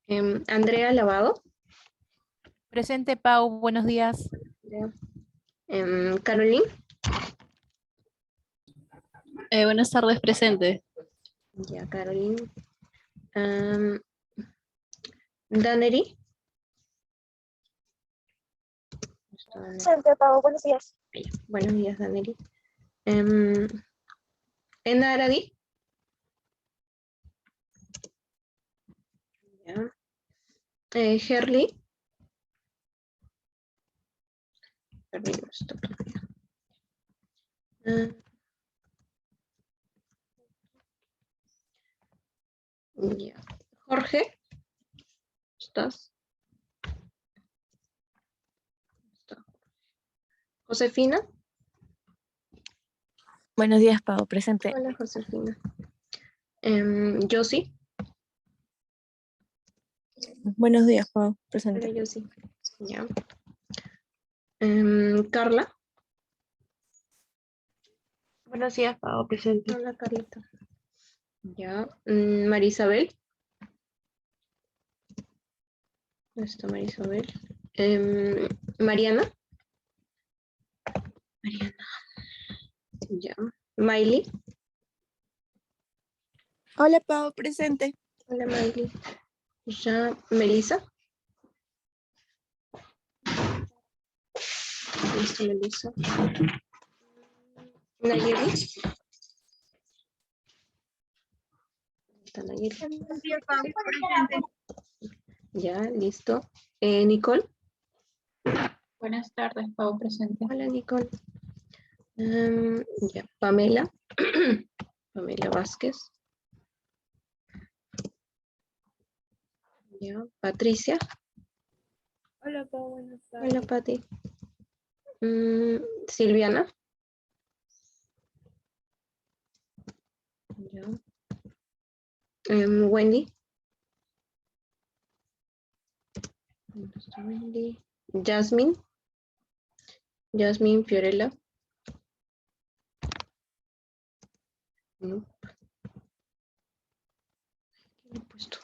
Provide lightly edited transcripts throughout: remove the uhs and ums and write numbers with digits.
Andrea Lavado. Presente, Pau, buenos días. Caroline. Buenas tardes, presente. Ya, Caroline. Daneri. Presente, Pau, buenos días. Buenos días, Daneri. Enaradi. Ya. Herli. Herli no está todavía. Ya. Jorge. ¿Estás? Está. Josefina. Buenos días, Pau, presente. Hola, Josefina. Josie. Buenos días, Pau, presente. Hola, Josie. Ya. Carla. Buenos días, Pau, presente. Hola, Carlita. Ya. Marisabel. ¿Dónde está Marisabel? Mariana. Mariana. Ya. Miley. Hola, Pau, presente. Hola, Miley. Ya. Melissa. Listo, Melissa. Nayeli. Está Nayeli. Ya, listo. Nicole. Buenas tardes, Pau, presente. Hola, Nicole. Ya, Pamela. Pamela Vázquez. Ya, Patricia. Hola, Pau, buenas tardes. Hola, Pati. Silviana. Ya. Wendy. ¿Dónde está Wendy? Jasmine. Jasmine Fiorella. No. ¿Qué le he puesto?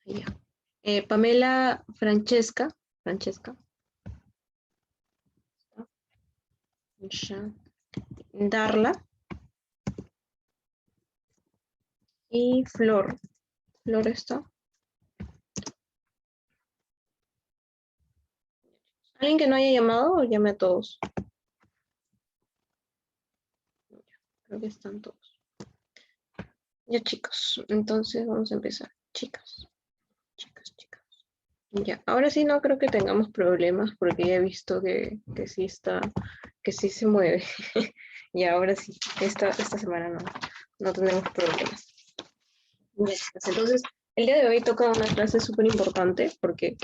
Ahí ya. Pamela Francesca. Francesca. Ya. Darla. Y Flor. Flor está. ¿Alguien que no haya llamado o llame a todos? Creo que están todos. Ya, chicos. Entonces vamos a empezar. Chicas. Chicas. Ya. Ahora sí no creo que tengamos problemas porque ya he visto que sí está, que sí se mueve. Y ahora sí. Esta semana no tenemos problemas. Ya, chicas. Entonces, el día de hoy toca una clase súper importante porque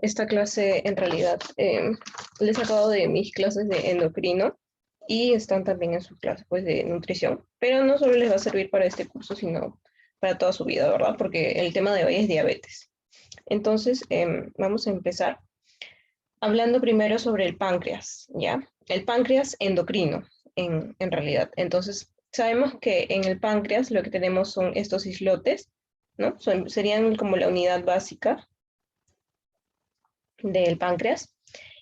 esta clase en realidad le he sacado de mis clases de endocrino y están también en su clase pues, de nutrición, pero no solo les va a servir para este curso, sino para toda su vida, ¿verdad? Porque el tema de hoy es diabetes. Entonces, vamos a empezar hablando primero sobre el páncreas, ¿ya? El páncreas endocrino, en realidad. Entonces, sabemos que en el páncreas lo que tenemos son estos islotes, ¿no? Serían como la unidad básica del páncreas.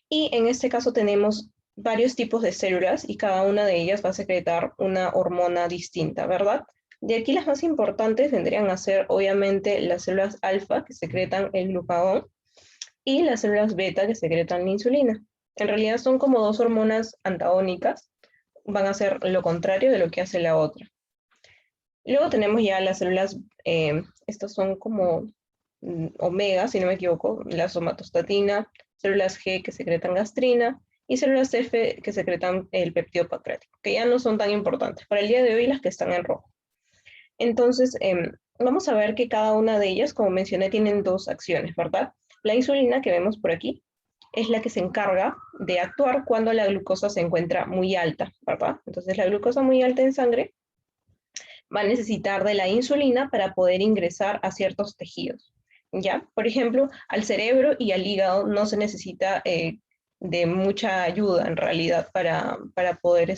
Y en este caso tenemos varios tipos de células y cada una de ellas va a secretar una hormona distinta, ¿verdad? De aquí las más importantes vendrían a ser obviamente las células alfa que secretan el glucagón y las células beta que secretan la insulina. En realidad son como dos hormonas antagónicas, van a hacer lo contrario de lo que hace la otra. Luego tenemos ya las células, estas son como omega, si no me equivoco, la somatostatina, células G que secretan gastrina y células F que secretan el péptido pancreático, que ya no son tan importantes. Para el día de hoy las que están en rojo. Entonces, vamos a ver que cada una de ellas, como mencioné, tienen dos acciones, ¿verdad? La insulina que vemos por aquí es la que se encarga de actuar cuando la glucosa se encuentra muy alta, ¿verdad? Entonces, la glucosa muy alta en sangre va a necesitar de la insulina para poder ingresar a ciertos tejidos, ¿ya? Por ejemplo, al cerebro y al hígado no se necesita de mucha ayuda en realidad para poder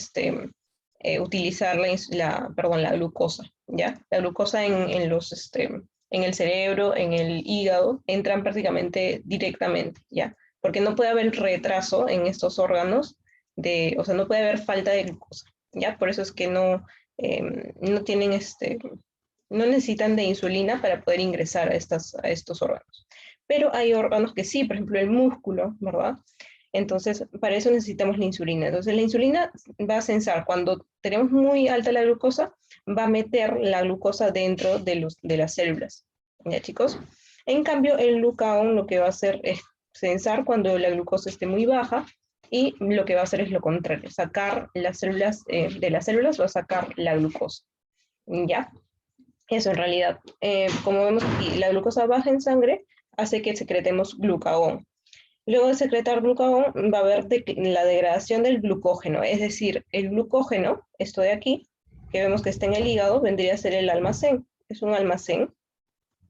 utilizar la glucosa, ¿ya? La glucosa en en el cerebro, en el hígado, entran prácticamente directamente, ¿ya? Porque no puede haber retraso en estos órganos, o sea, no puede haber falta de glucosa, ¿ya? Por eso es que no tienen no necesitan de insulina para poder ingresar a estos órganos. Pero hay órganos que sí, por ejemplo el músculo, ¿verdad? Entonces, para eso necesitamos la insulina. Entonces, la insulina va a sensar, cuando tenemos muy alta la glucosa, va a meter la glucosa dentro de las células. ¿Ya, chicos? En cambio, el glucagón lo que va a hacer es sensar cuando la glucosa esté muy baja, y lo que va a hacer es lo contrario, sacar las células, de las células va a sacar la glucosa. ¿Ya? Eso en realidad, como vemos aquí, la glucosa baja en sangre hace que secretemos glucagón. Luego de secretar glucagón va a haber la degradación del glucógeno, es decir, el glucógeno, esto de aquí, que vemos que está en el hígado, vendría a ser el almacén. Es un almacén,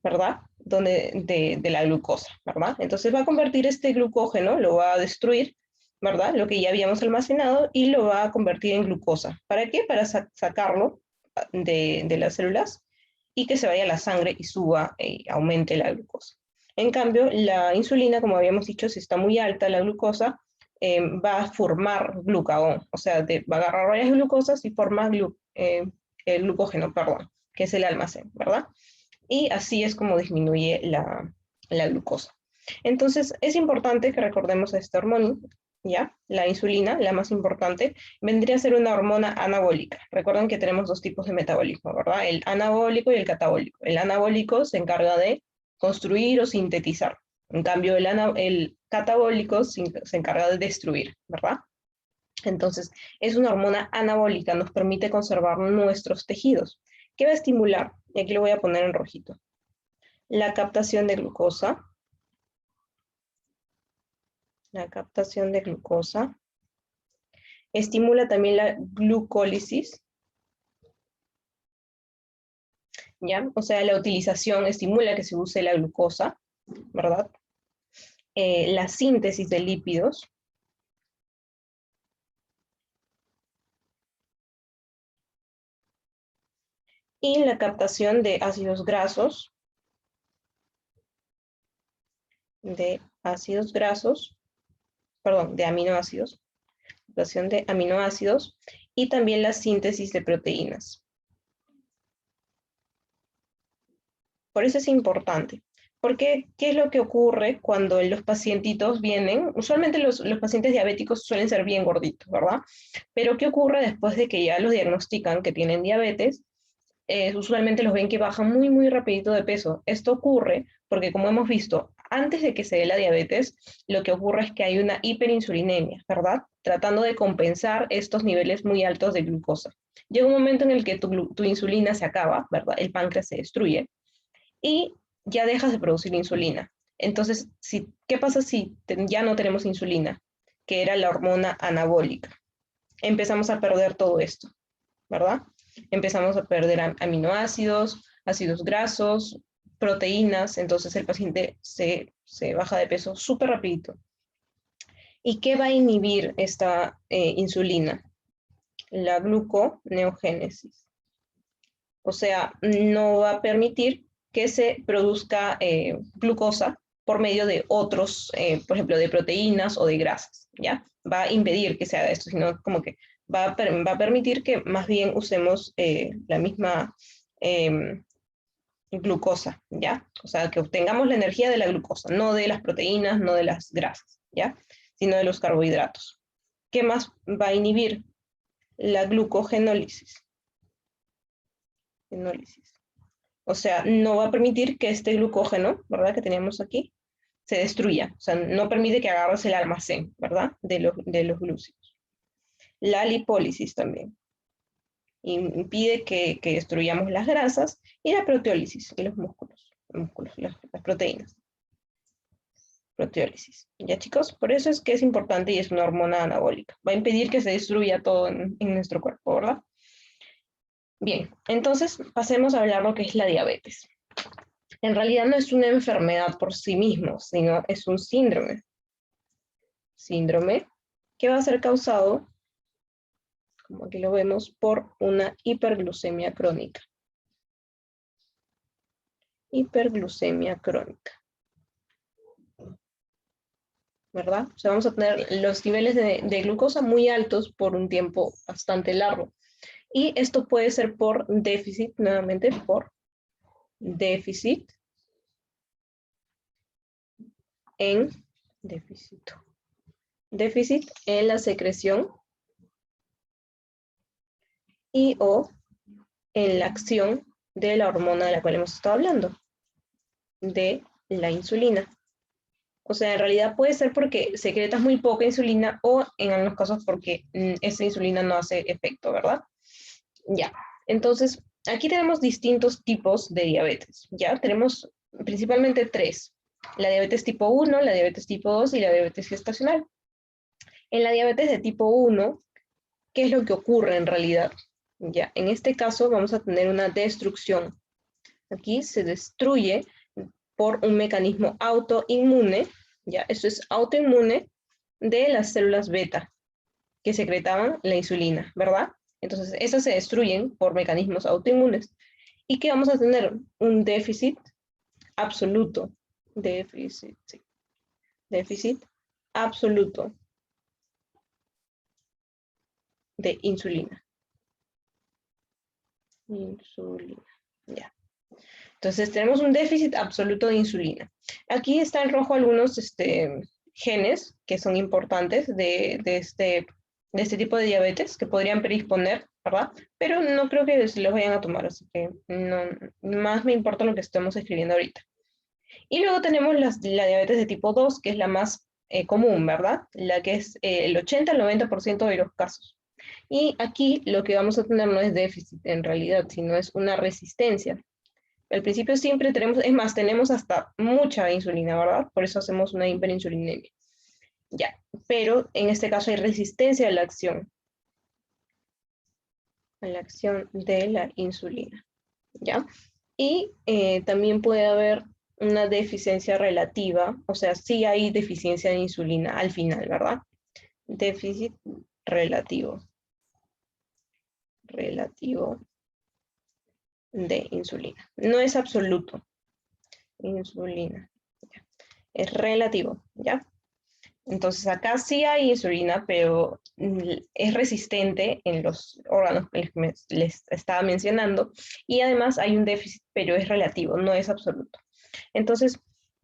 ¿verdad? De la glucosa, ¿verdad? Entonces va a convertir este glucógeno, lo va a destruir, ¿verdad? Lo que ya habíamos almacenado, y lo va a convertir en glucosa. ¿Para qué? Para sacarlo de las células y que se vaya a la sangre y suba, aumente la glucosa. En cambio, la insulina, como habíamos dicho, si está muy alta la glucosa, va a formar glucagón, o sea, va a agarrar varias glucosas y forma el glucógeno, perdón, que es el almacén, ¿verdad? Y así es como disminuye la glucosa. Entonces, es importante que recordemos a esta hormona, ¿ya? La insulina, la más importante, vendría a ser una hormona anabólica. Recuerden que tenemos dos tipos de metabolismo, ¿verdad? El anabólico y el catabólico. El anabólico se encarga de construir o sintetizar. En cambio, el catabólico se encarga de destruir, ¿verdad? Entonces, es una hormona anabólica, nos permite conservar nuestros tejidos. ¿Qué va a estimular? Y aquí lo voy a poner en rojito. La captación de glucosa. La captación de glucosa. Estimula también la glucólisis. ¿Ya? O sea, la utilización estimula que se use la glucosa, ¿verdad? La síntesis de lípidos. Y la captación de ácidos grasos. De aminoácidos. Captación de aminoácidos. Y también la síntesis de proteínas. Por eso es importante. Porque, ¿qué es lo que ocurre cuando los pacientitos vienen? Usualmente los pacientes diabéticos suelen ser bien gorditos, ¿verdad? Pero ¿qué ocurre después de que ya los diagnostican que tienen diabetes? Usualmente los ven que bajan muy, muy rapidito de peso. Esto ocurre porque, como hemos visto, antes de que se dé la diabetes, lo que ocurre es que hay una hiperinsulinemia, ¿verdad? Tratando de compensar estos niveles muy altos de glucosa. Llega un momento en el que tu insulina se acaba, ¿verdad? El páncreas se destruye y ya dejas de producir insulina. Entonces, ¿qué pasa si ya no tenemos insulina? Que era la hormona anabólica. Empezamos a perder todo esto, ¿verdad? Empezamos a perder aminoácidos, ácidos grasos, proteínas, entonces el paciente se baja de peso súper rapidito. ¿Y qué va a inhibir esta insulina? La gluconeogénesis. O sea, no va a permitir que se produzca glucosa por medio de otros, por ejemplo, de proteínas o de grasas, ¿ya? Va a impedir que se haga esto, sino como que va a permitir que más bien usemos la misma glucosa, ¿ya? O sea, que obtengamos la energía de la glucosa, no de las proteínas, no de las grasas, ¿ya? Sino de los carbohidratos. ¿Qué más va a inhibir? La glucogenólisis. O sea, no va a permitir que este glucógeno, ¿verdad? Que teníamos aquí, se destruya. O sea, no permite que agarres el almacén, ¿verdad? De los glúcidos. La lipólisis también. Impide que destruyamos las grasas, y la proteólisis y los músculos, las proteínas. Proteólisis. ¿Ya, chicos? Por eso es que es importante y es una hormona anabólica. Va a impedir que se destruya todo en nuestro cuerpo, ¿verdad? Bien, entonces pasemos a hablar lo que es la diabetes. En realidad no es una enfermedad por sí mismo, sino es un síndrome. Síndrome que va a ser causado, como aquí lo vemos, por una hiperglucemia crónica. hiperglucemia crónica. ¿Verdad? O sea, vamos a tener los niveles de glucosa muy altos por un tiempo bastante largo. Y esto puede ser por déficit, nuevamente por déficit en déficit en la secreción y o en la acción de la hormona de la cual hemos estado hablando, de la insulina. O sea, en realidad puede ser porque secretas muy poca insulina o en algunos casos porque esa insulina no hace efecto, ¿verdad? Ya, entonces aquí tenemos distintos tipos de diabetes, ¿ya? Tenemos principalmente tres: la diabetes tipo 1, la diabetes tipo 2 y la diabetes gestacional. En la diabetes de tipo 1, ¿qué es lo que ocurre en realidad? Ya, en este caso vamos a tener una destrucción. Aquí se destruye por un mecanismo autoinmune, ya, esto es autoinmune de las células beta que secretaban la insulina, ¿verdad? Entonces, esas se destruyen por mecanismos autoinmunes. ¿Y qué vamos a tener? Un déficit absoluto. Déficit, sí. Déficit absoluto de insulina. Insulina, ya. Entonces, tenemos un déficit absoluto de insulina. Aquí está en rojo algunos genes que son importantes de este tipo de diabetes que podrían predisponer, ¿verdad? Pero no creo que se los vayan a tomar, así que no, más me importa lo que estemos escribiendo ahorita. Y luego tenemos la diabetes de tipo 2, que es la más común, ¿verdad? La que es el 80 al 90% de los casos. Y aquí lo que vamos a tener no es déficit en realidad, sino es una resistencia. Al principio siempre tenemos, es más, tenemos hasta mucha insulina, ¿verdad? Por eso hacemos una hiperinsulinemia. Ya, pero en este caso hay resistencia a la acción de la insulina, ¿ya? Y también puede haber una deficiencia relativa, o sea, sí hay deficiencia de insulina al final, ¿verdad? Déficit relativo de insulina. No es absoluto. Insulina. ¿Ya? Es relativo, ¿ya? Entonces acá sí hay insulina, pero es resistente en los órganos que les estaba mencionando, y además hay un déficit, pero es relativo, no es absoluto. Entonces,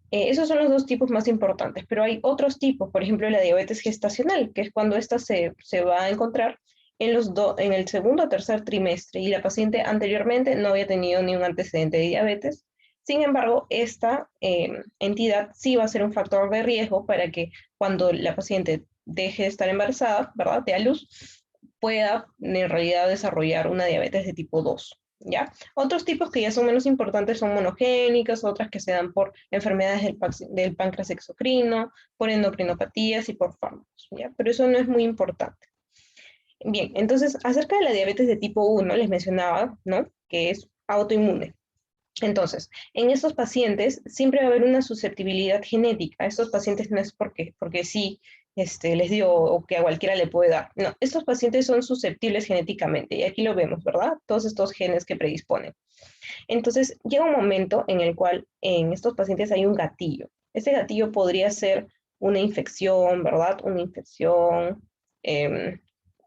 esos son los dos tipos más importantes, pero hay otros tipos, por ejemplo, la diabetes gestacional, que es cuando esta se va a encontrar en el segundo o tercer trimestre, y la paciente anteriormente no había tenido ni un antecedente de diabetes. Sin embargo, esta entidad sí va a ser un factor de riesgo para que cuando la paciente deje de estar embarazada, ¿verdad?, de a luz, pueda en realidad desarrollar una diabetes de tipo 2, ¿ya? Otros tipos que ya son menos importantes son monogénicas, otras que se dan por enfermedades del páncreas exocrino, por endocrinopatías y por fármacos, ¿ya? Pero eso no es muy importante. Bien, entonces, acerca de la diabetes de tipo 1, les mencionaba, ¿no?, que es autoinmune. Entonces, en estos pacientes siempre va a haber una susceptibilidad genética. Estos pacientes no es porque sí les dio o que a cualquiera le puede dar. No, estos pacientes son susceptibles genéticamente, y aquí lo vemos, ¿verdad? Todos estos genes que predisponen. Entonces, llega un momento en el cual en estos pacientes hay un gatillo. Este gatillo podría ser una infección, ¿verdad? Una infección,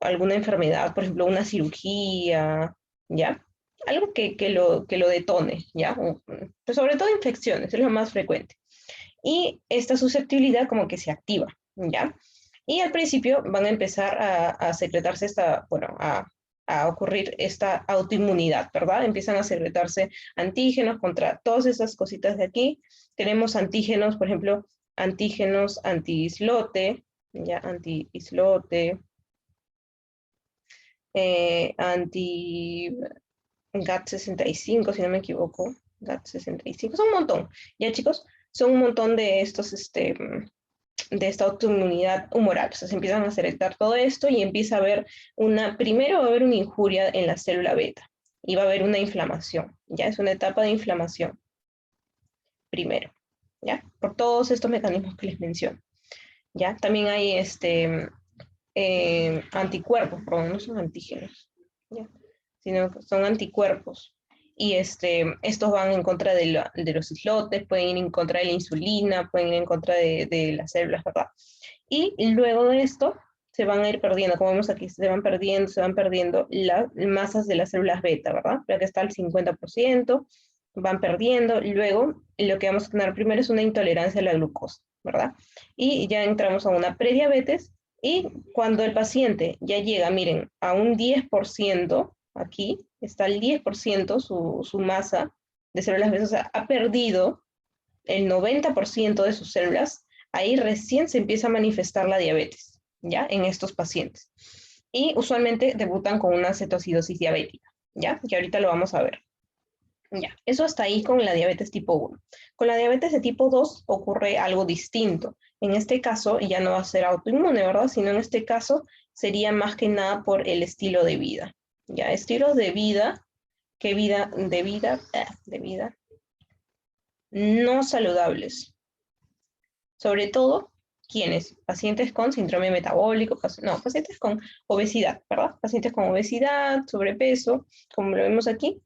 alguna enfermedad, por ejemplo, una cirugía, ¿ya? Algo que lo detone, ¿ya? Pero sobre todo infecciones, es lo más frecuente. Y esta susceptibilidad como que se activa, ¿ya? Y al principio van a empezar a secretarse a ocurrir esta autoinmunidad, ¿verdad? Empiezan a secretarse antígenos contra todas esas cositas de aquí. Tenemos antígenos, por ejemplo, antígenos anti-islote, ¿ya? Anti-islote, GAT65, si no me equivoco, GAT65, son un montón, ¿ya, chicos? Son un montón de estos, de esta autoinmunidad humoral. O sea, se empiezan a secretar todo esto y empieza a haber primero va a haber una injuria en la célula beta y va a haber una inflamación, ¿ya? Es una etapa de inflamación, primero, ¿ya? Por todos estos mecanismos que les menciono, ¿ya? También hay anticuerpos, perdón, no son antígenos, ¿ya? Sino que son anticuerpos. y estos van en contra de los islotes, pueden ir en contra de la insulina, pueden ir en contra de las células, ¿verdad? Y luego de esto se van a ir perdiendo, como vemos aquí, se van perdiendo las masas de las células beta, ¿verdad? Ya que está al 50%, van perdiendo, y luego lo que vamos a tener primero es una intolerancia a la glucosa, ¿verdad? Y ya entramos a una prediabetes, y cuando el paciente ya llega, miren, a un 10%, aquí está el 10% su masa de células beta, o sea, ha perdido el 90% de sus células, ahí recién se empieza a manifestar la diabetes, ¿ya? En estos pacientes. Y usualmente debutan con una cetoacidosis diabética, ¿ya? Que ahorita lo vamos a ver. Ya, eso hasta ahí con la diabetes tipo 1. Con la diabetes de tipo 2 ocurre algo distinto. En este caso ya no va a ser autoinmune, ¿verdad? Sino en este caso sería más que nada por el estilo de vida. Ya, estilos de vida, de vida no saludables. Sobre todo, ¿quiénes? Pacientes con síndrome metabólico, pacientes con obesidad, ¿verdad? Pacientes con obesidad, sobrepeso, como lo vemos aquí.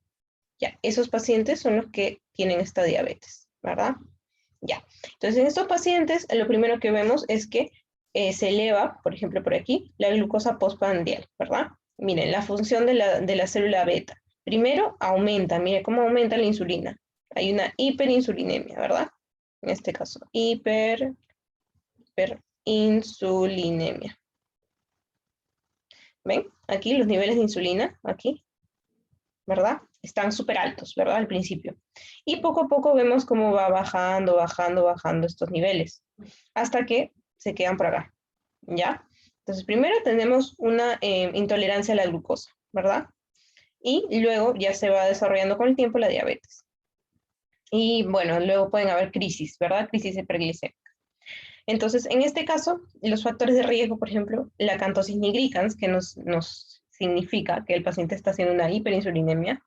Ya, esos pacientes son los que tienen esta diabetes, ¿verdad? Ya, entonces en estos pacientes lo primero que vemos es que se eleva, por ejemplo por aquí, la glucosa postprandial, ¿verdad? Miren, la función de la célula beta. Primero aumenta, miren cómo aumenta la insulina. Hay una hiperinsulinemia, ¿verdad? En este caso, hiperinsulinemia. ¿Ven? Aquí los niveles de insulina, aquí, ¿verdad? Están súper altos, ¿verdad? Al principio. Y poco a poco vemos cómo va bajando estos niveles, hasta que se quedan por acá, ¿ya? Entonces, primero tenemos una intolerancia a la glucosa, ¿verdad? Y luego ya se va desarrollando con el tiempo la diabetes. Y bueno, luego pueden haber crisis, ¿verdad? Crisis hiperglicémica. Entonces, en este caso, los factores de riesgo, por ejemplo, la acanthosis nigricans, que nos significa que el paciente está haciendo una hiperinsulinemia,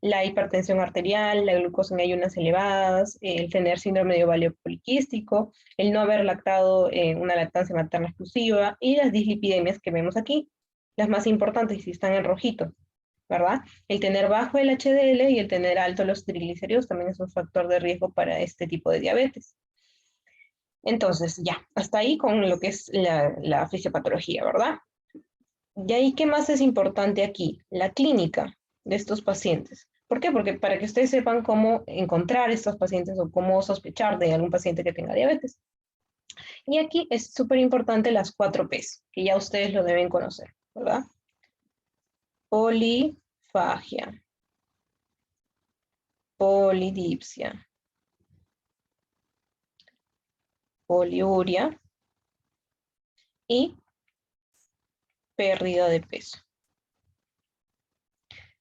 la hipertensión arterial, la glucosa en ayunas elevadas, el tener síndrome de ovario poliquístico, el no haber lactado una lactancia materna exclusiva y las dislipidemias que vemos aquí, las más importantes si están en rojito, ¿verdad? El tener bajo el HDL y el tener alto los triglicéridos también es un factor de riesgo para este tipo de diabetes. Entonces, ya, hasta ahí con lo que es la fisiopatología, ¿verdad? Y ahí, ¿qué más es importante aquí? La clínica de estos pacientes. ¿Por qué? Porque para que ustedes sepan cómo encontrar estos pacientes o cómo sospechar de algún paciente que tenga diabetes. Y aquí es súper importante las 4 Ps, que ya ustedes lo deben conocer, ¿verdad? Polifagia, polidipsia, poliuria y pérdida de peso.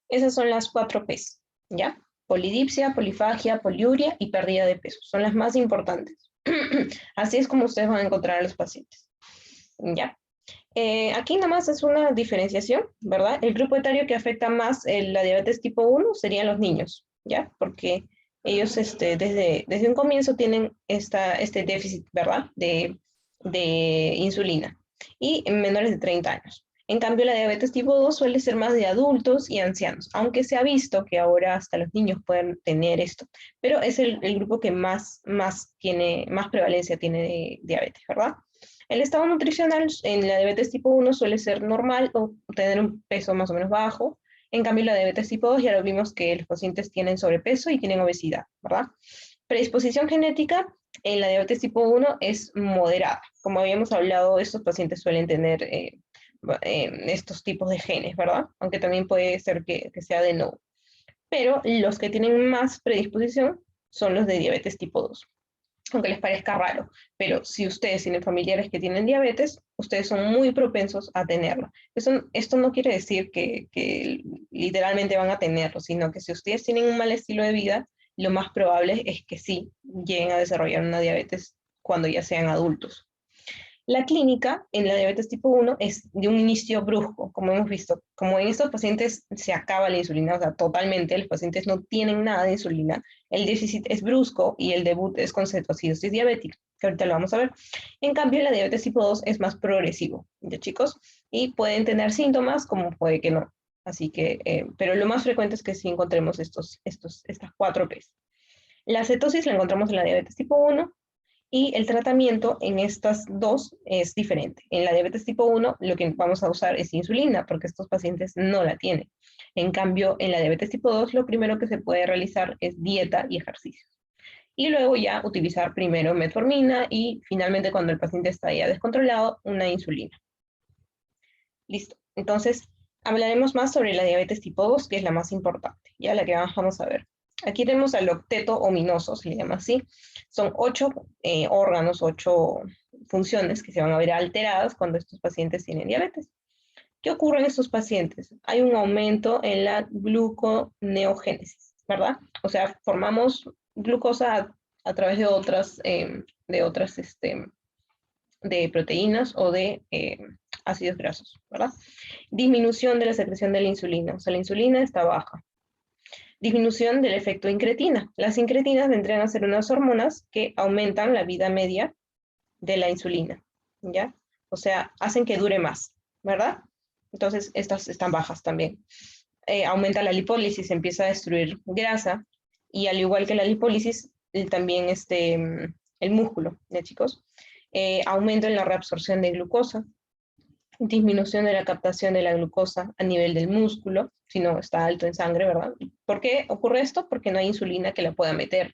Esas son las 4 Ps, ¿ya? Polidipsia, polifagia, poliuria y pérdida de peso. Son las más importantes. Así es como ustedes van a encontrar a los pacientes, ¿ya? Aquí nada más es una diferenciación, ¿verdad? El grupo etario que afecta más la diabetes tipo 1 serían los niños, ¿ya? Porque ellos desde un comienzo tienen este déficit, ¿verdad? De insulina. Y en menores de 30 años. En cambio, la diabetes tipo 2 suele ser más de adultos y ancianos, aunque se ha visto que ahora hasta los niños pueden tener esto, pero es el grupo que más prevalencia tiene de diabetes, ¿verdad? El estado nutricional en la diabetes tipo 1 suele ser normal o tener un peso más o menos bajo. En cambio, la diabetes tipo 2 ya lo vimos que los pacientes tienen sobrepeso y tienen obesidad, ¿verdad? Predisposición genética en la diabetes tipo 1 es moderada. Como habíamos hablado, estos pacientes suelen tener estos tipos de genes, ¿verdad? Aunque también puede ser que sea de nuevo. Pero los que tienen más predisposición son los de diabetes tipo 2. Aunque les parezca raro, pero si ustedes tienen familiares que tienen diabetes, ustedes son muy propensos a tenerlo. Esto no quiere decir que literalmente van a tenerlo, sino que si ustedes tienen un mal estilo de vida, lo más probable es que sí lleguen a desarrollar una diabetes cuando ya sean adultos. La clínica en la diabetes tipo 1 es de un inicio brusco, como hemos visto. Como en estos pacientes se acaba la insulina, o sea, totalmente, los pacientes no tienen nada de insulina, el déficit es brusco y el debut es con cetoacidosis diabética, que ahorita lo vamos a ver. En cambio, la diabetes tipo 2 es más progresivo, ¿ya chicos? Y pueden tener síntomas como puede que no. Así que, pero lo más frecuente es que sí encontremos estas 4 P's. La cetosis la encontramos en la diabetes tipo 1 y el tratamiento en estas dos es diferente. En la diabetes tipo 1 lo que vamos a usar es insulina porque estos pacientes no la tienen. En cambio, en la diabetes tipo 2 lo primero que se puede realizar es dieta y ejercicio. Y luego ya utilizar primero metformina y finalmente cuando el paciente está ya descontrolado, una insulina. Listo. Entonces, hablaremos más sobre la diabetes tipo 2, que es la más importante, ya la que vamos a ver. Aquí tenemos al octeto ominoso, se le llama así. Son 8 órganos, 8 funciones que se van a ver alteradas cuando estos pacientes tienen diabetes. ¿Qué ocurre en estos pacientes? Hay un aumento en la gluconeogénesis, ¿verdad? O sea, formamos glucosa a través de otras de proteínas o de ácidos grasos, ¿verdad? Disminución de la secreción de la insulina, o sea, la insulina está baja. Disminución del efecto incretina. Las incretinas vendrían a ser unas hormonas que aumentan la vida media de la insulina, ¿ya? O sea, hacen que dure más, ¿verdad? Entonces, estas están bajas también. Aumenta la lipólisis, empieza a destruir grasa, y al igual que la lipólisis, también el músculo, ¿ya, chicos? Aumento en la reabsorción de glucosa, disminución de la captación de la glucosa a nivel del músculo, si no está alto en sangre, ¿verdad? ¿Por qué ocurre esto? Porque no hay insulina que la pueda meter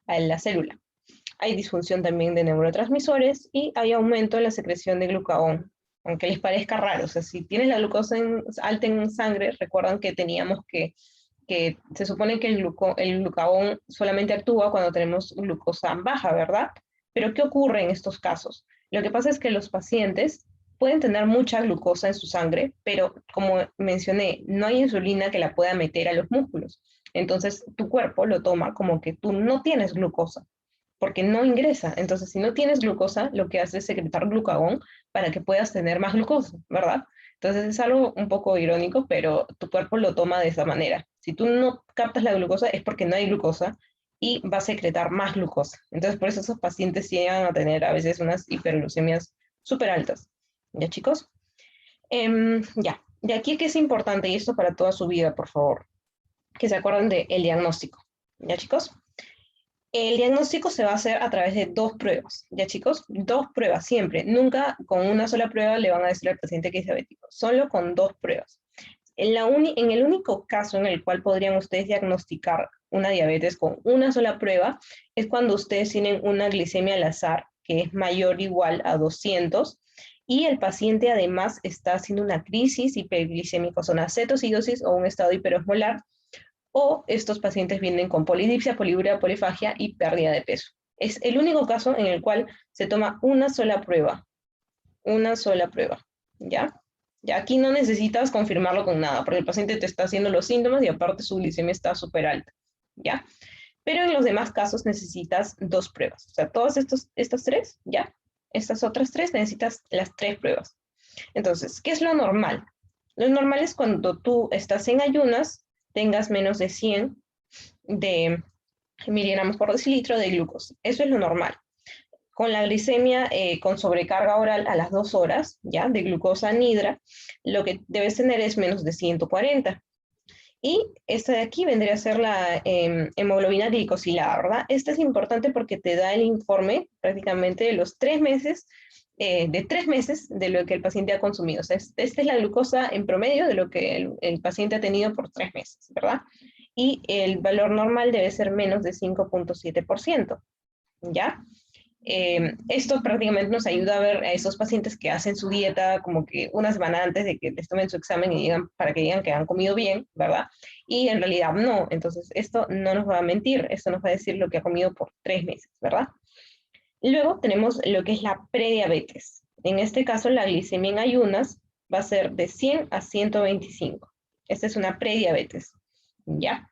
a la célula. Hay disfunción también de neurotransmisores y hay aumento en la secreción de glucagón, aunque les parezca raro. O sea, si tienes la glucosa alta en sangre, recuerdan que teníamos que se supone que el glucagón solamente actúa cuando tenemos glucosa baja, ¿verdad? Pero ¿qué ocurre en estos casos? Lo que pasa es que los pacientes pueden tener mucha glucosa en su sangre, pero como mencioné, no hay insulina que la pueda meter a los músculos. Entonces tu cuerpo lo toma como que tú no tienes glucosa, porque no ingresa. Entonces, si no tienes glucosa, lo que hace es secretar glucagón para que puedas tener más glucosa, ¿verdad? Entonces es algo un poco irónico, pero tu cuerpo lo toma de esa manera. Si tú no captas la glucosa es porque no hay glucosa y va a secretar más glucosa. Entonces, por eso esos pacientes llegan a tener a veces unas hiperglucemias súper altas. ¿Ya, chicos? Ya. De aquí que es importante, y esto para toda su vida, por favor, que se acuerden del diagnóstico. ¿Ya, chicos? El diagnóstico se va a hacer a través de 2 pruebas, ¿ya, chicos? 2 pruebas siempre. Nunca con una sola prueba le van a decir al paciente que es diabético. Solo con 2 pruebas. En el único caso en el cual podrían ustedes diagnosticar una diabetes con una sola prueba es cuando ustedes tienen una glicemia al azar que es mayor o igual a 200 y el paciente además está haciendo una crisis hiperglicémica, o sea, una cetocidosis o un estado hiperosmolar, o estos pacientes vienen con polidipsia, poliuria, polifagia y pérdida de peso. Es el único caso en el cual se toma una sola prueba, ¿ya? Ya aquí no necesitas confirmarlo con nada, porque el paciente te está haciendo los síntomas y aparte su glicemia está súper alta, ¿ya? Pero en los demás casos necesitas 2 pruebas, o sea, todas estas 3, ¿ya? Estas otras 3 necesitas las 3 pruebas. Entonces, ¿qué es lo normal? Lo normal es cuando tú estás en ayunas, tengas menos de 100 de miligramos por decilitro de glucosa. Eso es lo normal. Con la glicemia con sobrecarga oral a las 2 horas, ¿ya? De glucosa anhidra, lo que debes tener es menos de 140. Y esta de aquí vendría a ser la hemoglobina glicosilada, ¿verdad? Esta es importante porque te da el informe prácticamente de los 3 meses, de 3 meses de lo que el paciente ha consumido. O sea, esta es la glucosa en promedio de lo que el paciente ha tenido por 3 meses, ¿verdad? Y el valor normal debe ser menos de 5.7%, ¿ya? Esto prácticamente nos ayuda a ver a esos pacientes que hacen su dieta como que una semana antes de que les tomen su examen y digan, para que digan que han comido bien, ¿verdad? Y en realidad no. Entonces esto no nos va a mentir, esto nos va a decir lo que ha comido por 3 meses, ¿verdad? Luego tenemos lo que es la prediabetes. En este caso la glicemia en ayunas va a ser de 100 a 125. Esta es una prediabetes, ¿ya?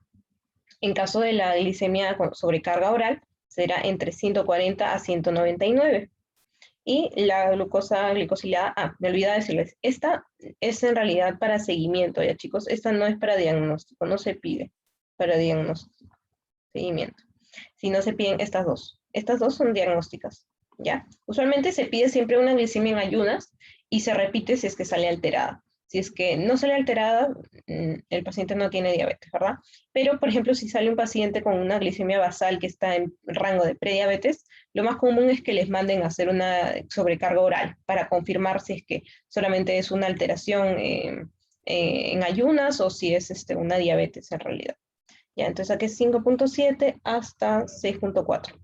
En caso de la glicemia con sobrecarga oral, será entre 140 a 199. Y la glucosa glicosilada, me olvidé decirles, esta es en realidad para seguimiento, ya chicos, esta no es para diagnóstico, no se pide para diagnóstico, seguimiento. Si no se piden estas dos son diagnósticas, ¿ya? Usualmente se pide siempre una glicemia en ayunas y se repite si es que sale alterada. Si es que no sale alterada, el paciente no tiene diabetes, ¿verdad? Pero, por ejemplo, si sale un paciente con una glicemia basal que está en rango de prediabetes, lo más común es que les manden a hacer una sobrecarga oral para confirmar si es que solamente es una alteración en ayunas o si es una diabetes en realidad. Ya, entonces aquí es 5.7 hasta 6.4.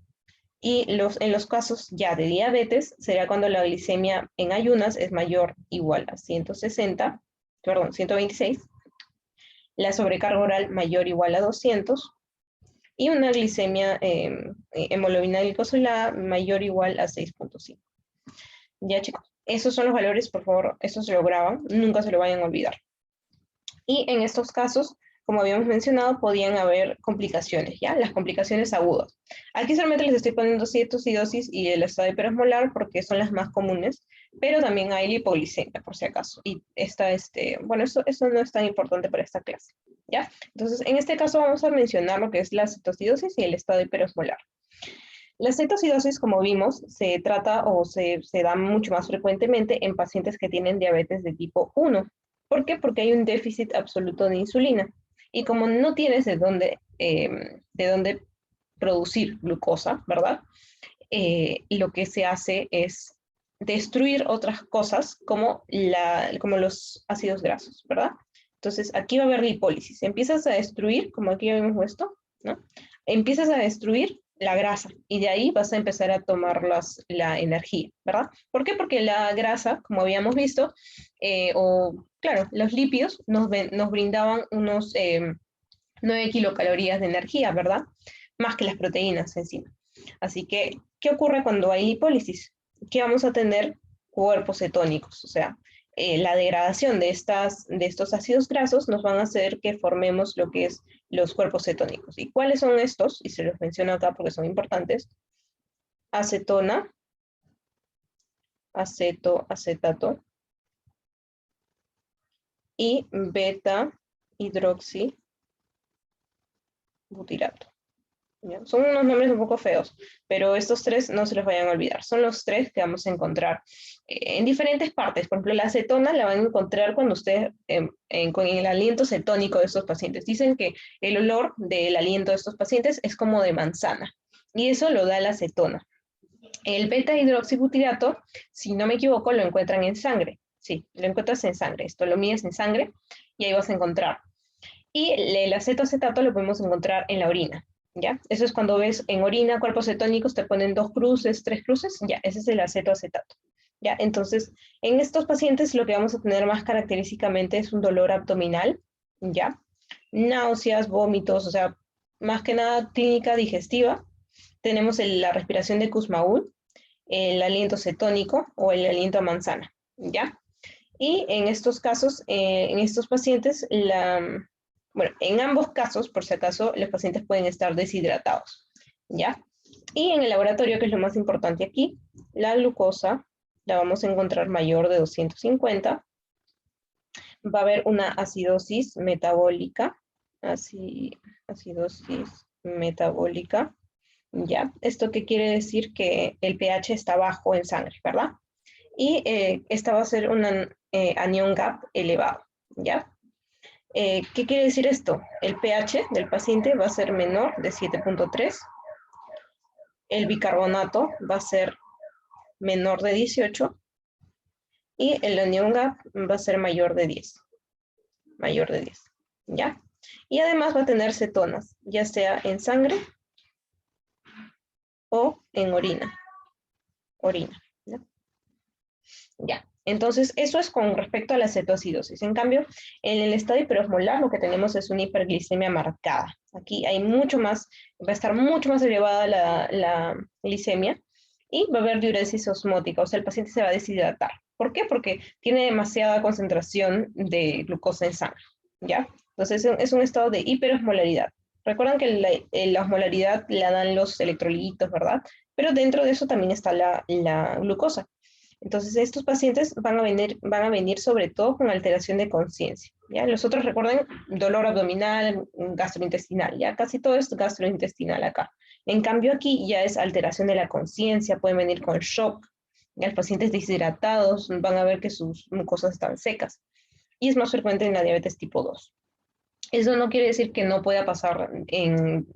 Y en los casos ya de diabetes, será cuando la glicemia en ayunas es mayor o igual a 126, la sobrecarga oral mayor o igual a 200, y una glicemia hemoglobina glicosilada mayor o igual a 6.5. Ya, chicos, esos son los valores, por favor, estos se lo graban, nunca se lo vayan a olvidar. Y en estos casos, como habíamos mencionado, podían haber complicaciones, ¿ya? Las complicaciones agudas. Aquí solamente les estoy poniendo cetoacidosis y el estado hiperosmolar porque son las más comunes, pero también hay la hipoglicemia, por si acaso. Y bueno, eso no es tan importante para esta clase, ¿ya? Entonces, en este caso vamos a mencionar lo que es la cetoacidosis y el estado hiperosmolar. La cetoacidosis, como vimos, se trata o se da mucho más frecuentemente en pacientes que tienen diabetes de tipo 1. ¿Por qué? Porque hay un déficit absoluto de insulina. Y como no tienes de dónde producir glucosa, ¿verdad? Lo que se hace es destruir otras cosas como los ácidos grasos, ¿verdad? Entonces, aquí va a haber lipólisis. Empiezas a destruir, como aquí ya vimos esto, ¿no? Empiezas a destruir la grasa y de ahí vas a empezar a tomar la energía, ¿verdad? ¿Por qué? Porque la grasa, como habíamos visto, claro, los lípidos nos brindaban unos 9 kilocalorías de energía, ¿verdad? Más que las proteínas encima. Así que, ¿qué ocurre cuando hay lipólisis? Que vamos a tener cuerpos cetónicos, o sea, la degradación de estos ácidos grasos nos van a hacer que formemos lo que es los cuerpos cetónicos. ¿Y cuáles son estos? Y se los menciono acá porque son importantes. Acetona, acetato y beta-hidroxibutirato. Son unos nombres un poco feos, pero estos tres no se los vayan a olvidar. Son los tres que vamos a encontrar en diferentes partes. Por ejemplo, la acetona la van a encontrar cuando ustedes, con el aliento cetónico de estos pacientes. Dicen que el olor del aliento de estos pacientes es como de manzana, y eso lo da la acetona. El beta-hidroxibutirato, si no me equivoco, lo encuentran en sangre. Sí, lo encuentras en sangre. Esto lo mides en sangre y ahí vas a encontrar. Y el acetoacetato lo podemos encontrar en la orina. ¿Ya? Eso es cuando ves en orina cuerpos cetónicos, te ponen 2 cruces, 3 cruces, ya, ese es el acetoacetato. ¿Ya? Entonces, en estos pacientes lo que vamos a tener más característicamente es un dolor abdominal, ¿ya? Náuseas, vómitos, o sea, más que nada clínica digestiva. Tenemos la respiración de Kussmaul, el aliento cetónico o el aliento a manzana, ¿ya? Y en estos casos, en estos pacientes, bueno, en ambos casos, por si acaso, los pacientes pueden estar deshidratados, ¿ya? Y en el laboratorio, que es lo más importante aquí, la glucosa la vamos a encontrar mayor de 250. Va a haber una acidosis metabólica, acidosis metabólica, ¿ya? ¿Esto qué quiere decir? Que el pH está bajo en sangre, ¿verdad? Y esta va a ser un anion gap elevado, ¿ya? ¿Qué quiere decir esto? El pH del paciente va a ser menor de 7.3, el bicarbonato va a ser menor de 18 y el anion gap va a ser mayor de 10, ¿ya? Y además va a tener cetonas, ya sea en sangre o en orina, ¿ya? Ya. Entonces, eso es con respecto a la cetoacidosis. En cambio, en el estado hiperosmolar lo que tenemos es una hiperglicemia marcada. Aquí hay mucho más, va a estar mucho más elevada la glicemia y va a haber diuresis osmótica, o sea, el paciente se va a deshidratar. ¿Por qué? Porque tiene demasiada concentración de glucosa en sangre, ¿ya? Entonces, es un estado de hiperosmolaridad. Recuerdan que la osmolaridad la dan los electrolitos, ¿verdad? Pero dentro de eso también está la glucosa. Entonces, estos pacientes van a venir sobre todo con alteración de conciencia, ¿ya? Los otros, recuerden, dolor abdominal, gastrointestinal, ¿ya? Casi todo es gastrointestinal acá. En cambio, aquí ya es alteración de la conciencia, pueden venir con shock, ¿ya? Los pacientes deshidratados van a ver que sus mucosas están secas. y es más frecuente en la diabetes tipo 2. Eso no quiere decir que no pueda pasar en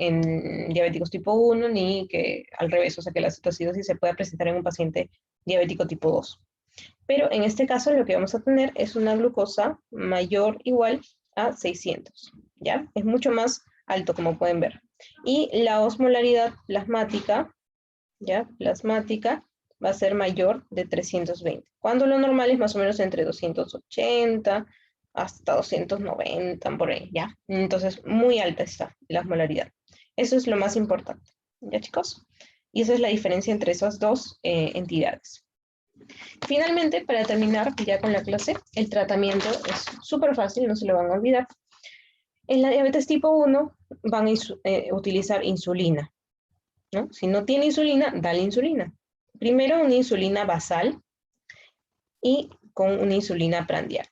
diabéticos tipo 1, ni que al revés, o sea, que la cetoacidosis se pueda presentar en un paciente diabético tipo 2. Pero en este caso lo que vamos a tener es una glucosa mayor o igual a 600, ¿ya? Es mucho más alto, como pueden ver. Y la osmolaridad plasmática, ¿ya? Plasmática va a ser mayor de 320, cuando lo normal es más o menos entre 280 hasta 290, por ahí, ¿ya? Entonces, muy alta está la osmolaridad. Eso es lo más importante, ¿ya, chicos? Y esa es la diferencia entre esas dos entidades. Finalmente, para terminar ya con la clase, el tratamiento es súper fácil, no se lo van a olvidar. En la diabetes tipo 1 van a utilizar insulina, ¿no? Si no tiene insulina, dale insulina. Primero una insulina basal y con una insulina prandial.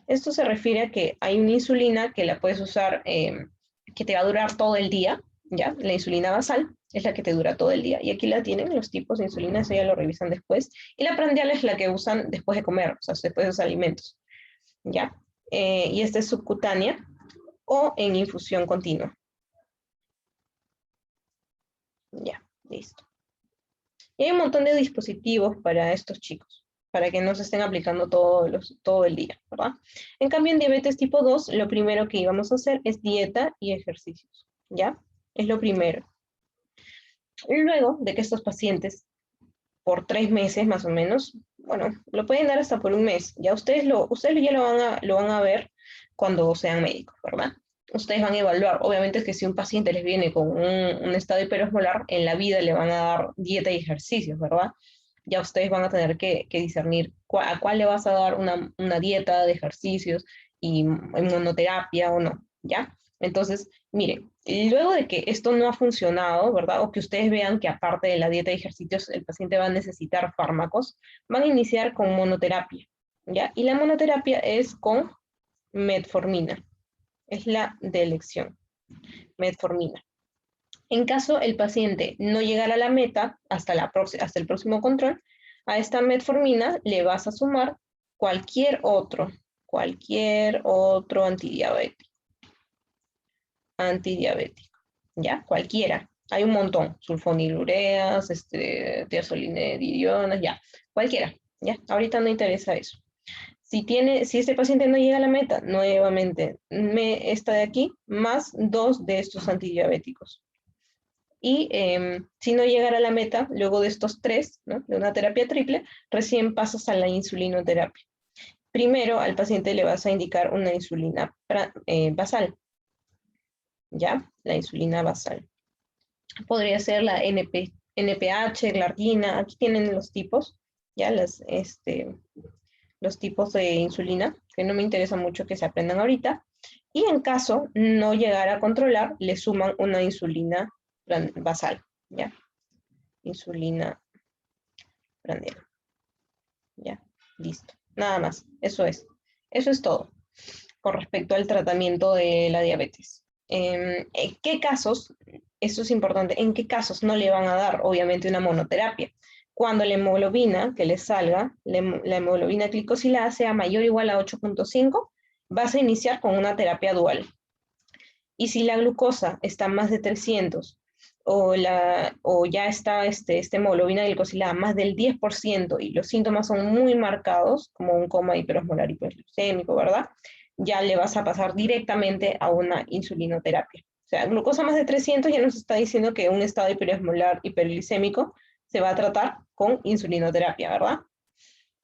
Esto se refiere a que hay una insulina que la puedes usar, que te va a durar todo el día, ¿ya? La insulina basal es la que te dura todo el día. Y aquí la tienen, los tipos de insulina, eso ya lo revisan después. Y la prandial es la que usan después de comer, o sea, después de los alimentos, ¿ya? Y esta es subcutánea o en infusión continua. Ya, listo. Y hay un montón de dispositivos para estos chicos, para que no se estén aplicando todo el día, ¿verdad? En cambio, en diabetes tipo 2, lo primero que íbamos a hacer es dieta y ejercicios, ¿ya? Es lo primero. Luego de que estos pacientes, por 3 meses más o menos, bueno, lo pueden dar hasta por un mes, ya ustedes ya lo van a ver cuando sean médicos, ¿verdad? Ustedes van a evaluar, obviamente es que si un paciente les viene con un estado hiperosmolar, en la vida le van a dar dieta y ejercicios, ¿verdad? Ya ustedes van a tener que discernir a cuál le vas a dar una dieta de ejercicios y inmunoterapia o no, ¿ya? Entonces, miren, luego de que esto no ha funcionado, ¿verdad? O que ustedes vean que aparte de la dieta y ejercicios el paciente va a necesitar fármacos, van a iniciar con monoterapia, ¿ya? Y la monoterapia es con metformina. Es la de elección, metformina. En caso el paciente no llegara a la meta hasta el próximo control, a esta metformina le vas a sumar cualquier otro antidiabético, ¿ya? Cualquiera. Hay un montón, sulfonilureas, tiazolinidionas, ya, cualquiera, ¿ya? Ahorita no interesa eso. Si este paciente no llega a la meta, nuevamente, esta de aquí, más 2 de estos antidiabéticos. Y si no llegara a la meta, luego de estos 3, ¿no? De una terapia triple, recién pasas a la insulinoterapia. Primero al paciente le vas a indicar una insulina basal, ¿ya? La insulina basal. Podría ser la NPH, glargina, aquí tienen los tipos, ¿ya? Los tipos de insulina, que no me interesa mucho que se aprendan ahorita, y en caso no llegar a controlar, le suman una insulina basal, ¿ya? Insulina prandial. Ya, listo. Nada más, eso es. Eso es todo con respecto al tratamiento de la diabetes. ¿En qué casos, esto es importante, en qué casos no le van a dar, obviamente, una monoterapia? Cuando la hemoglobina que le salga, la hemoglobina glicosilada sea mayor o igual a 8.5, vas a iniciar con una terapia dual. Y si la glucosa está más de 300 o ya está esta hemoglobina glicosilada más del 10% y los síntomas son muy marcados, como un coma hiperosmolar hiperglucémico, ¿verdad? Ya le vas a pasar directamente a una insulinoterapia. O sea, glucosa más de 300 ya nos está diciendo que un estado hiperosmolar hiperglicémico se va a tratar con insulinoterapia, ¿verdad?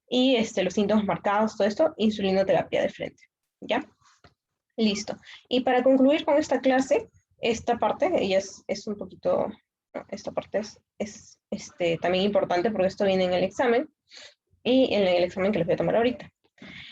Y los síntomas marcados, todo esto, insulinoterapia de frente, ¿ya? Listo. Y para concluir con esta clase, esta parte, ella es un poquito, esta parte es también importante porque esto viene en el examen, y en el examen que les voy a tomar ahorita.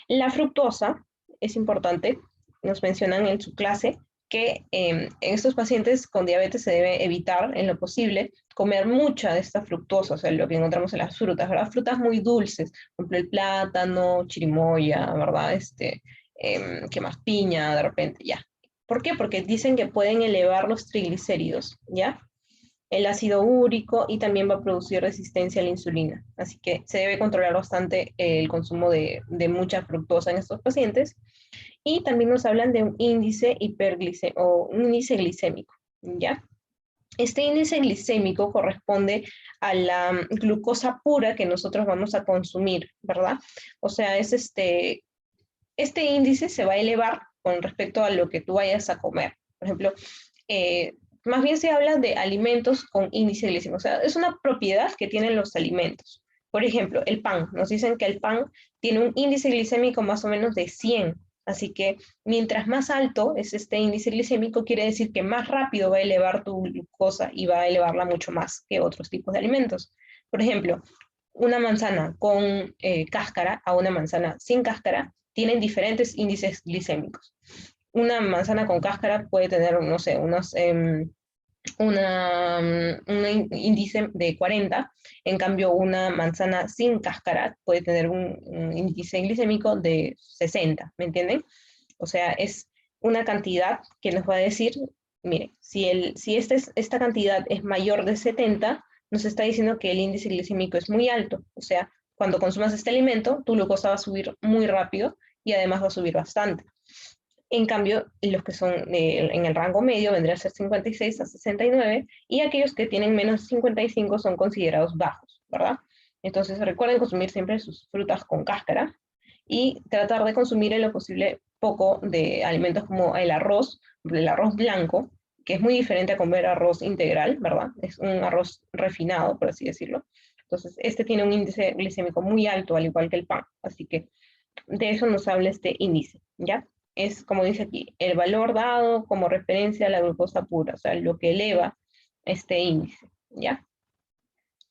La fructosa es importante, nos mencionan en su clase, que en estos pacientes con diabetes se debe evitar en lo posible comer mucha de esta fructosa, o sea, lo que encontramos en las frutas, ¿verdad? Frutas muy dulces, por ejemplo, el plátano, chirimoya, ¿verdad? ¿Qué más? Piña, de repente, ya. ¿Por qué? Porque dicen que pueden elevar los triglicéridos, ¿ya? el ácido úrico y también va a producir resistencia a la insulina. Así que se debe controlar bastante el consumo de mucha fructosa en estos pacientes. Y también nos hablan de un índice o un índice glicémico, ¿ya? Este índice glicémico corresponde a la glucosa pura que nosotros vamos a consumir, ¿verdad? O sea, es este índice se va a elevar con respecto a lo que tú vayas a comer. Por ejemplo, más bien se habla de alimentos con índice glicémico. O sea, es una propiedad que tienen los alimentos. Por ejemplo, el pan. Nos dicen que el pan tiene un índice glicémico más o menos de 100. Así que mientras más alto es este índice glicémico, quiere decir que más rápido va a elevar tu glucosa y va a elevarla mucho más que otros tipos de alimentos. Por ejemplo, una manzana con cáscara a una manzana sin cáscara tienen diferentes índices glicémicos. Una manzana con cáscara puede tener, no sé, un índice de 40, en cambio una manzana sin cáscara puede tener un índice glicémico de 60, ¿me entienden? O sea, es una cantidad que nos va a decir, mire, si esta cantidad es mayor de 70, nos está diciendo que el índice glicémico es muy alto. O sea, cuando consumas este alimento, tu glucosa va a subir muy rápido y además va a subir bastante. En cambio, los que son en el rango medio vendría a ser 56 a 69 y aquellos que tienen menos de 55 son considerados bajos, ¿verdad? Entonces recuerden consumir siempre sus frutas con cáscara y tratar de consumir en lo posible poco de alimentos como el arroz blanco, que es muy diferente a comer arroz integral, ¿verdad? Es un arroz refinado, por así decirlo. Entonces, este tiene un índice glicémico muy alto, al igual que el pan. Así que de eso nos habla este índice, ¿ya? Es, como dice aquí, el valor dado como referencia a la glucosa pura, o sea, lo que eleva este índice, ¿ya?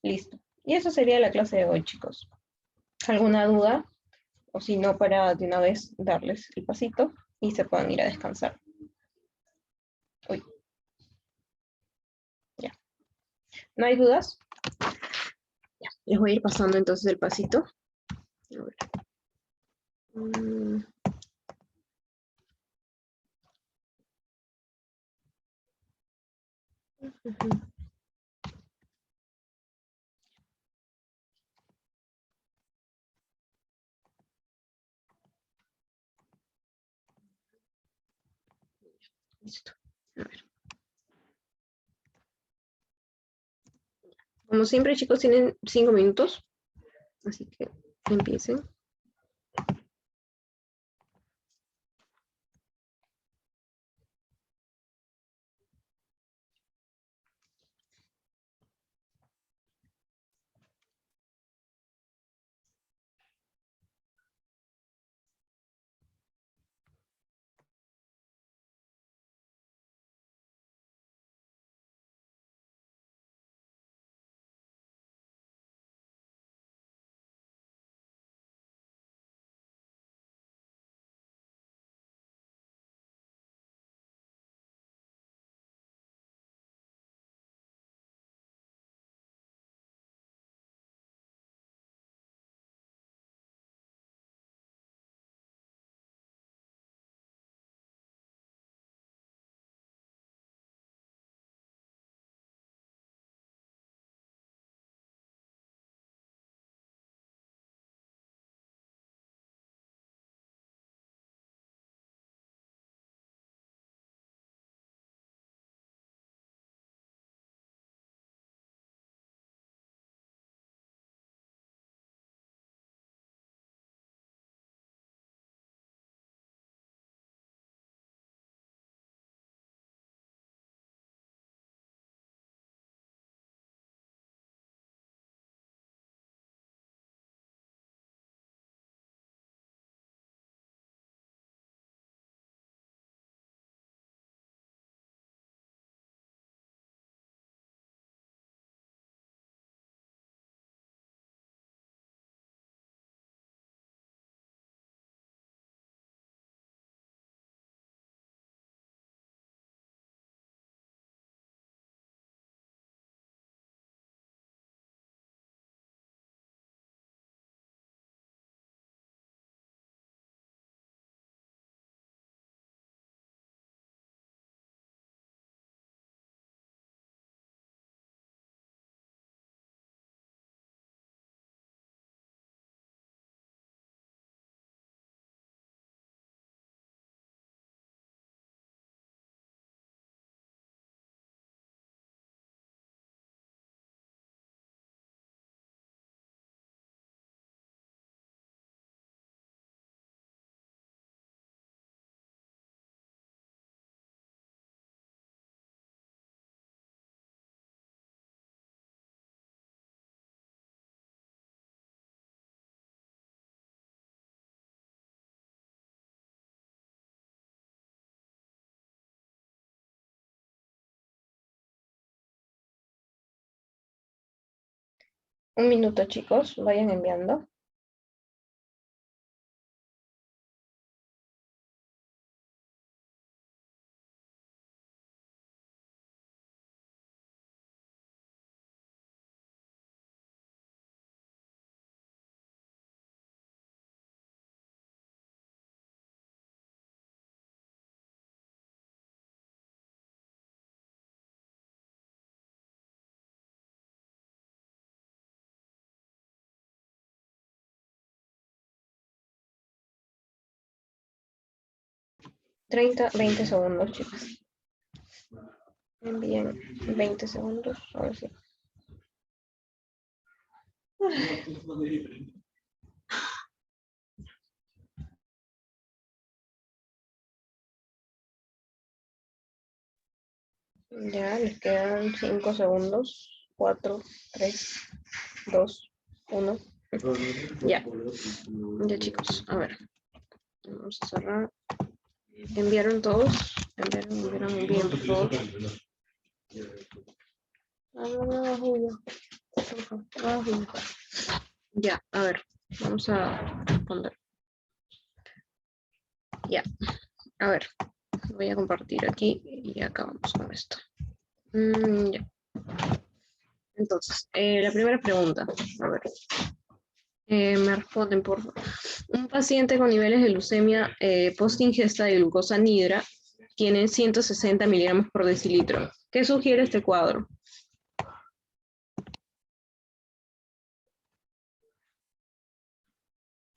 Listo. Y eso sería la clase de hoy, chicos. ¿Alguna duda? O si no, para de una vez darles el pasito y se puedan ir a descansar. Uy. Ya. ¿No hay dudas? Ya. Les voy a ir pasando entonces el pasito. A ver. Listo. A ver. Como siempre, chicos, tienen 5 minutos. Así que empiecen. Un minuto, chicos, vayan enviando. Treinta, 20 segundos, chicos. Envíen 20 segundos, ahora sí. Ya, les quedan 5 segundos. 4, 3, 2, 1. Ya. Ya, chicos, a ver. Vamos a cerrar. ¿Enviaron todos? Envíen, por favor. No, Julio. Julio. Ya, a ver. Vamos a responder. Ya. A ver. Voy a compartir aquí y acabamos con esto. Ya. Entonces, la primera pregunta. A ver. Me responden, por favor. Un paciente con niveles de leucemia post ingesta de glucosa nidra tiene 160 miligramos por decilitro. ¿Qué sugiere este cuadro?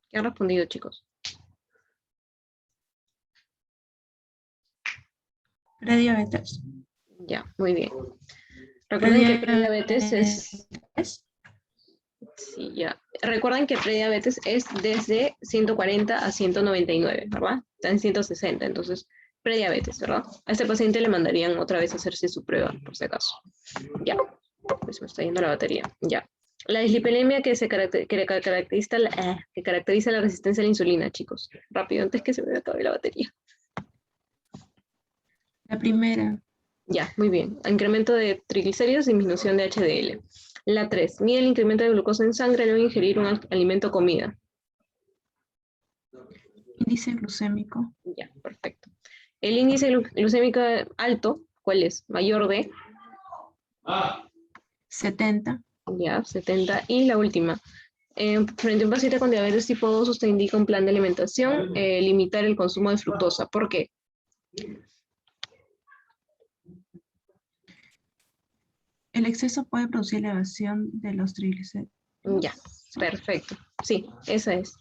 ¿Qué han respondido, chicos? Prediabetes. Ya, muy bien. Recuerden que prediabetes es... Sí, ya. Recuerden que prediabetes es desde 140 a 199, ¿verdad? Está en 160, entonces prediabetes, ¿verdad? A este paciente le mandarían otra vez a hacerse su prueba, por si acaso. Ya, pues me está yendo la batería. Ya. La dislipelemia que caracteriza la resistencia a la insulina, chicos. Rápido, antes que se me acabe la batería. La primera. Ya, muy bien. Incremento de triglicéridos, disminución de HDL. La 3. Mide el incremento de glucosa en sangre luego de ingerir un alimento o comida. Índice glucémico. Ya, perfecto. El índice glucémico alto, ¿cuál es? Mayor de... 70. Ya, 70. Y la última. Frente a un paciente con diabetes tipo 2, usted indica un plan de alimentación, limitar el consumo de fructosa. ¿Por qué? El exceso puede producir elevación de los triglicéridos. Ya, perfecto. Sí, esa es.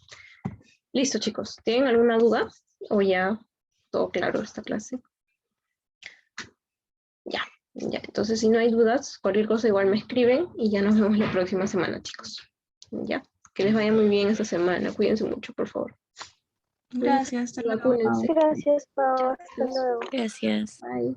Listo, chicos. ¿Tienen alguna duda? ¿O ya todo claro esta clase? Ya, ya. Entonces, si no hay dudas, cualquier cosa igual me escriben y ya nos vemos la próxima semana, chicos. Ya, que les vaya muy bien esta semana. Cuídense mucho, por favor. Gracias. Hasta luego. Vacúnense. Gracias, Pau. Hasta luego. Gracias. Bye.